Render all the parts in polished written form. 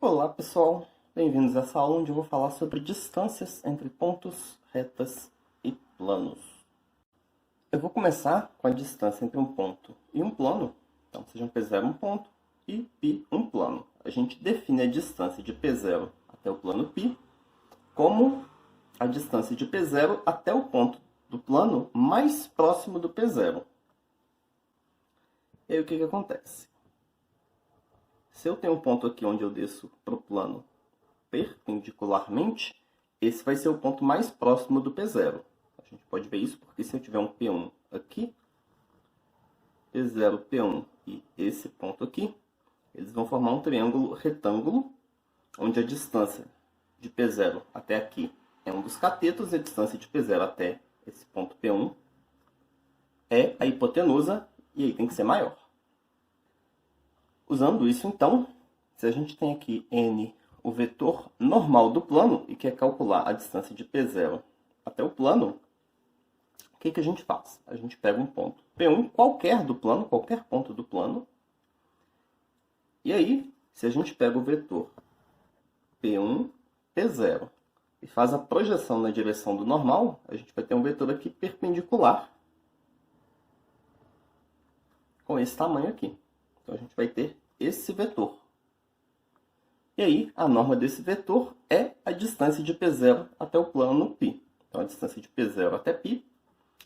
Olá pessoal, bem-vindos a essa aula onde eu vou falar sobre distâncias entre pontos, retas e planos. Eu vou começar com a distância entre um ponto e um plano, então sejam P0 um ponto e π um plano. A gente define a distância de P0 até o plano π como a distância de P0 até o ponto do plano mais próximo do P0. E aí o que acontece? Se eu tenho um ponto aqui onde eu desço para o plano perpendicularmente, esse vai ser o ponto mais próximo do P0. A gente pode ver isso porque se eu tiver um P1 aqui, P0, P1 e esse ponto aqui, eles vão formar um triângulo retângulo, onde a distância de P0 até aqui é um dos catetos e a distância de P0 até esse ponto P1 é a hipotenusa, e aí tem que ser maior. Usando isso, então, se a gente tem aqui n, o vetor normal do plano, e quer calcular a distância de P0 até o plano, o que a gente faz? A gente pega um ponto P1 qualquer do plano, qualquer ponto do plano, e aí, se a gente pega o vetor P1, P0, e faz a projeção na direção do normal, a gente vai ter um vetor aqui perpendicular com esse tamanho aqui. Então, a gente vai ter esse vetor. E aí, a norma desse vetor é a distância de P0 até o plano π. Então, a distância de P0 até π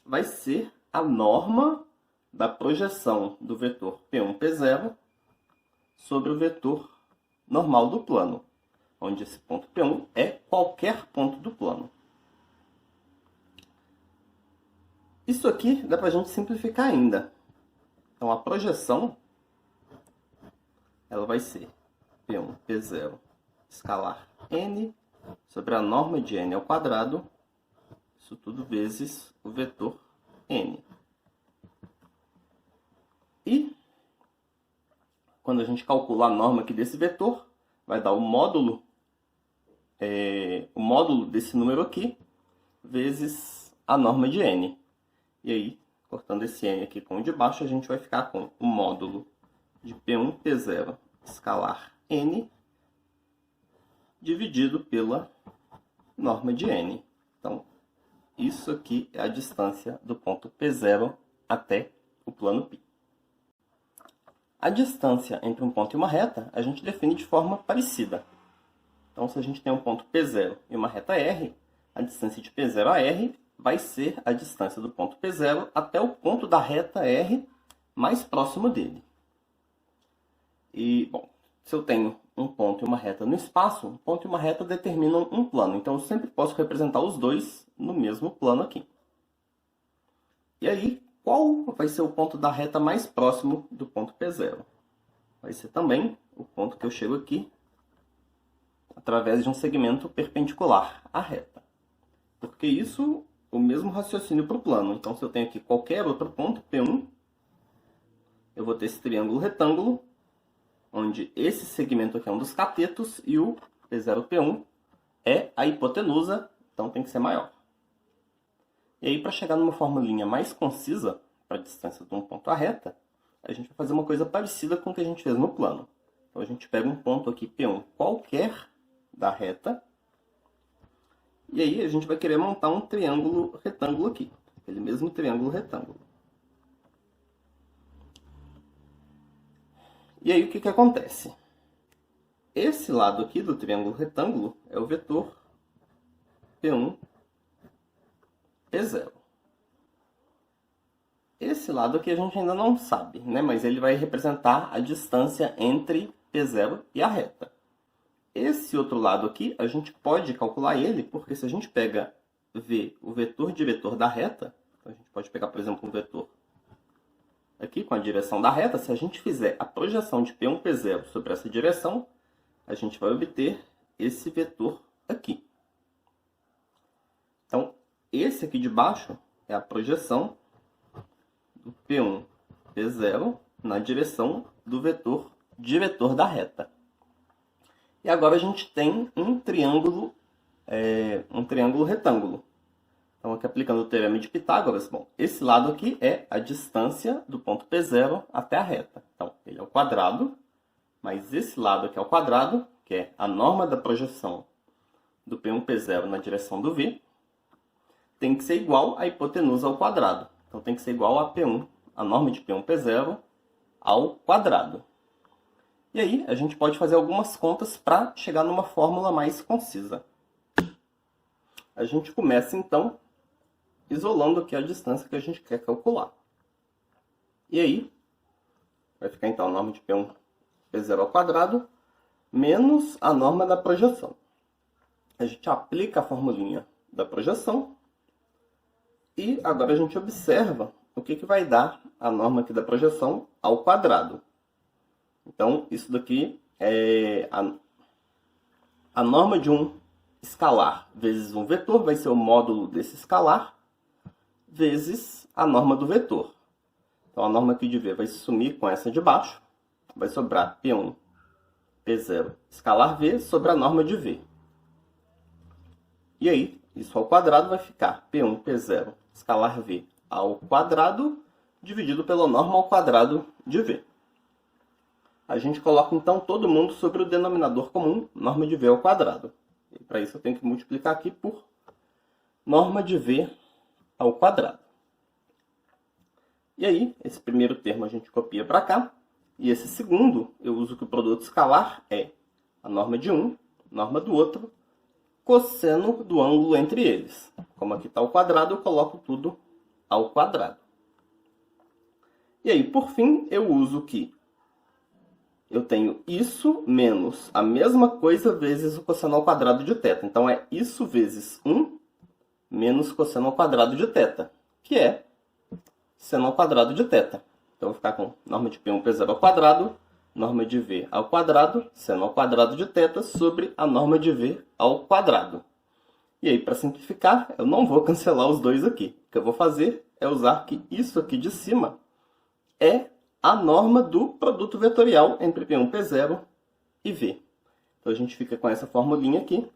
vai ser a norma da projeção do vetor P1, P0 sobre o vetor normal do plano, onde esse ponto P1 é qualquer ponto do plano. Isso aqui dá para a gente simplificar ainda. Então, a projeção ela vai ser P1, P0, escalar n, sobre a norma de n ao quadrado, isso tudo vezes o vetor n. E, quando a gente calcular a norma aqui desse vetor, vai dar o módulo desse número aqui, vezes a norma de n. E aí, cortando esse n aqui com o de baixo, a gente vai ficar com o módulo de P1, P0, escalar n, dividido pela norma de n. Então, isso aqui é a distância do ponto P0 até o plano π. A distância entre um ponto e uma reta, a gente define de forma parecida. Então, se a gente tem um ponto P0 e uma reta R, a distância de P0 a R vai ser a distância do ponto P0 até o ponto da reta R mais próximo dele. E, bom, se eu tenho um ponto e uma reta no espaço, um ponto e uma reta determinam um plano. Então, eu sempre posso representar os dois no mesmo plano aqui. E aí, qual vai ser o ponto da reta mais próximo do ponto P0? Vai ser também o ponto que eu chego aqui através de um segmento perpendicular à reta. Porque isso, o mesmo raciocínio para o plano. Então, se eu tenho aqui qualquer outro ponto, P1, eu vou ter esse triângulo retângulo, onde esse segmento aqui é um dos catetos e o P0, P1 é a hipotenusa, então tem que ser maior. E aí, para chegar numa formulinha mais concisa para a distância de um ponto à reta, a gente vai fazer uma coisa parecida com o que a gente fez no plano. Então, a gente pega um ponto aqui, P1, qualquer da reta, e aí a gente vai querer montar um triângulo retângulo aqui, aquele mesmo triângulo retângulo. E aí, o que acontece? Esse lado aqui do triângulo retângulo é o vetor P1, P0. Esse lado aqui a gente ainda não sabe, né? Mas ele vai representar a distância entre P0 e a reta. Esse outro lado aqui, a gente pode calcular ele, porque se a gente pega o vetor de vetor da reta, então a gente pode pegar, por exemplo, um vetor aqui com a direção da reta, se a gente fizer a projeção de P1, P0 sobre essa direção, a gente vai obter esse vetor aqui. Então, esse aqui de baixo é a projeção do P1, P0 na direção do vetor de vetor da reta. E agora a gente tem um triângulo retângulo. Então, aqui aplicando o teorema de Pitágoras, bom, esse lado aqui é a distância do ponto P0 até a reta. Então, ele é o quadrado, mas esse lado aqui ao quadrado que é a norma da projeção do P1, P0 na direção do V, tem que ser igual à hipotenusa ao quadrado. Então tem que ser igual a P1, a norma de P1, P0 ao quadrado. E aí a gente pode fazer algumas contas para chegar numa fórmula mais concisa. A gente começa então isolando aqui a distância que a gente quer calcular. E aí vai ficar então a norma de P1, P0 ao quadrado menos a norma da projeção. A gente aplica a formulinha da projeção e agora a gente observa o que vai dar a norma aqui da projeção ao quadrado. Então, isso daqui é a norma de um escalar vezes um vetor, vai ser o módulo desse escalar, vezes a norma do vetor. Então, a norma aqui de V vai se sumir com essa de baixo, vai sobrar P1, P0, escalar V sobre a norma de V. E aí, isso ao quadrado vai ficar P1, P0, escalar V ao quadrado, dividido pela norma ao quadrado de V. A gente coloca, então, todo mundo sobre o denominador comum, norma de V ao quadrado. E para isso eu tenho que multiplicar aqui por norma de V ao quadrado. E aí, esse primeiro termo a gente copia para cá. E esse segundo, eu uso que o produto escalar é a norma de um, norma do outro, cosseno do ângulo entre eles. Como aqui está o quadrado, eu coloco tudo ao quadrado. E aí, por fim, eu uso que eu tenho isso menos a mesma coisa vezes o cosseno ao quadrado de θ. Então, é isso vezes 1 menos cosseno ao quadrado de θ, que é seno ao quadrado de θ. Então, eu vou ficar com norma de P1, P0 ao quadrado, norma de V ao quadrado, seno ao quadrado de θ, sobre a norma de V ao quadrado. E aí, para simplificar, eu não vou cancelar os dois aqui. O que eu vou fazer é usar que isso aqui de cima é a norma do produto vetorial entre P1, P0 e V. Então, a gente fica com essa formulinha aqui,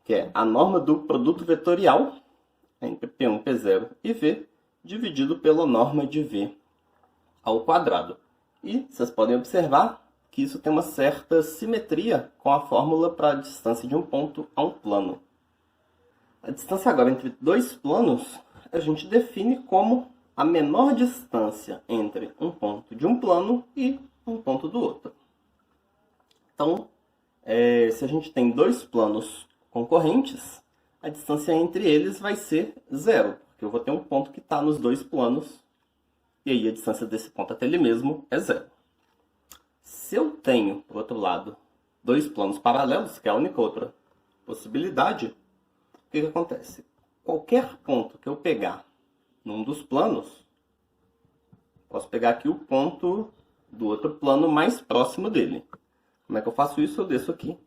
que é a norma do produto vetorial entre P1, P0 e V, dividido pela norma de V ao quadrado. E vocês podem observar que isso tem uma certa simetria com a fórmula para a distância de um ponto a um plano. A distância agora entre dois planos, a gente define como a menor distância entre um ponto de um plano e um ponto do outro. Então, se a gente tem dois planos concorrentes, a distância entre eles vai ser zero, porque eu vou ter um ponto que está nos dois planos, e aí a distância desse ponto até ele mesmo é zero. Se eu tenho, por outro lado, dois planos paralelos, que é a única outra possibilidade, o que acontece? Qualquer ponto que eu pegar num dos planos, posso pegar aqui o ponto do outro plano mais próximo dele. Como é que eu faço isso? Eu desço aqui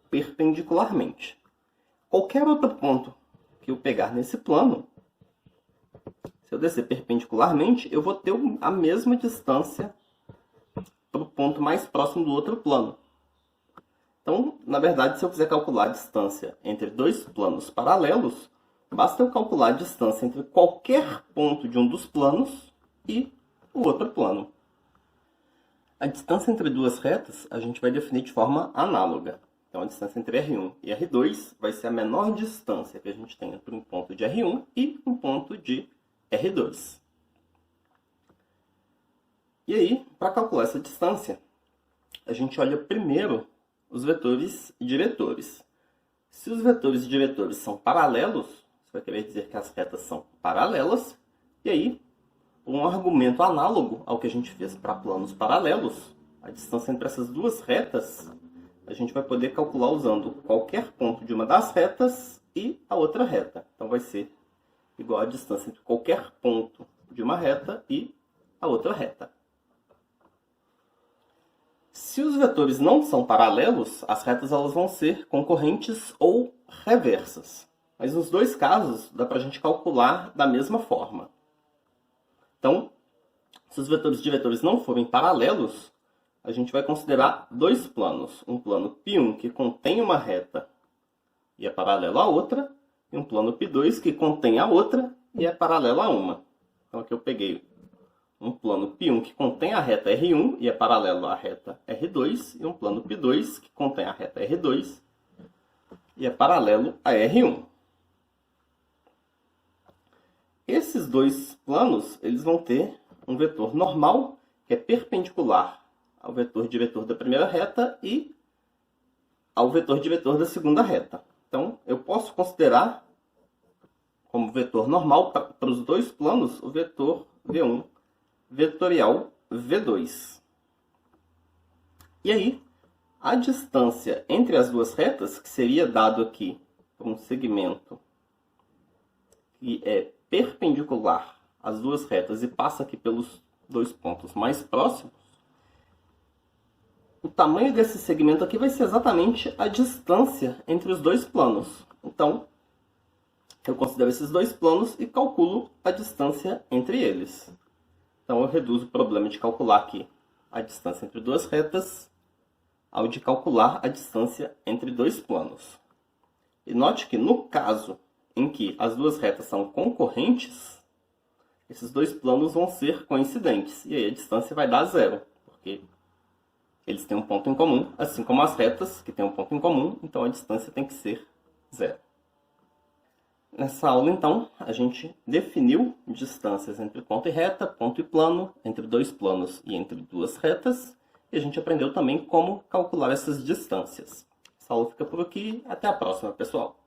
perpendicularmente. Qualquer outro ponto que eu pegar nesse plano, se eu descer perpendicularmente, eu vou ter a mesma distância para o ponto mais próximo do outro plano. Então, na verdade, se eu quiser calcular a distância entre dois planos paralelos, basta eu calcular a distância entre qualquer ponto de um dos planos e o outro plano. A distância entre duas retas a gente vai definir de forma análoga. Então, a distância entre R1 e R2 vai ser a menor distância que a gente tem entre um ponto de R1 e um ponto de R2. E aí, para calcular essa distância, a gente olha primeiro os vetores diretores. Se os vetores diretores são paralelos, isso vai querer dizer que as retas são paralelas, e aí, um argumento análogo ao que a gente fez para planos paralelos, a distância entre essas duas retas, a gente vai poder calcular usando qualquer ponto de uma das retas e a outra reta. Então, vai ser igual a distância entre qualquer ponto de uma reta e a outra reta. Se os vetores não são paralelos, as retas elas vão ser concorrentes ou reversas. Mas nos dois casos, dá para a gente calcular da mesma forma. Então, se os vetores diretores não forem paralelos, a gente vai considerar dois planos. Um plano π1 que contém uma reta e é paralelo à outra, e um plano π2 que contém a outra e é paralelo a uma. Então, aqui eu peguei um plano π1 que contém a reta R1 e é paralelo à reta R2, e um plano π2 que contém a reta R2 e é paralelo a R1. Esses dois planos, eles vão ter um vetor normal, que é perpendicular ao vetor de vetor da primeira reta e ao vetor de vetor da segunda reta. Então, eu posso considerar como vetor normal para os dois planos o vetor V1 vetorial V2. E aí, a distância entre as duas retas, que seria dado aqui por um segmento que é perpendicular às duas retas e passa aqui pelos dois pontos mais próximos, o tamanho desse segmento aqui vai ser exatamente a distância entre os dois planos. Então, eu considero esses dois planos e calculo a distância entre eles. Então, eu reduzo o problema de calcular aqui a distância entre duas retas ao de calcular a distância entre dois planos. E note que no caso em que as duas retas são concorrentes, esses dois planos vão ser coincidentes. E aí a distância vai dar zero, porque eles têm um ponto em comum, assim como as retas que têm um ponto em comum, então a distância tem que ser zero. Nessa aula, então, a gente definiu distâncias entre ponto e reta, ponto e plano, entre dois planos e entre duas retas, e a gente aprendeu também como calcular essas distâncias. Essa aula fica por aqui, até a próxima, pessoal!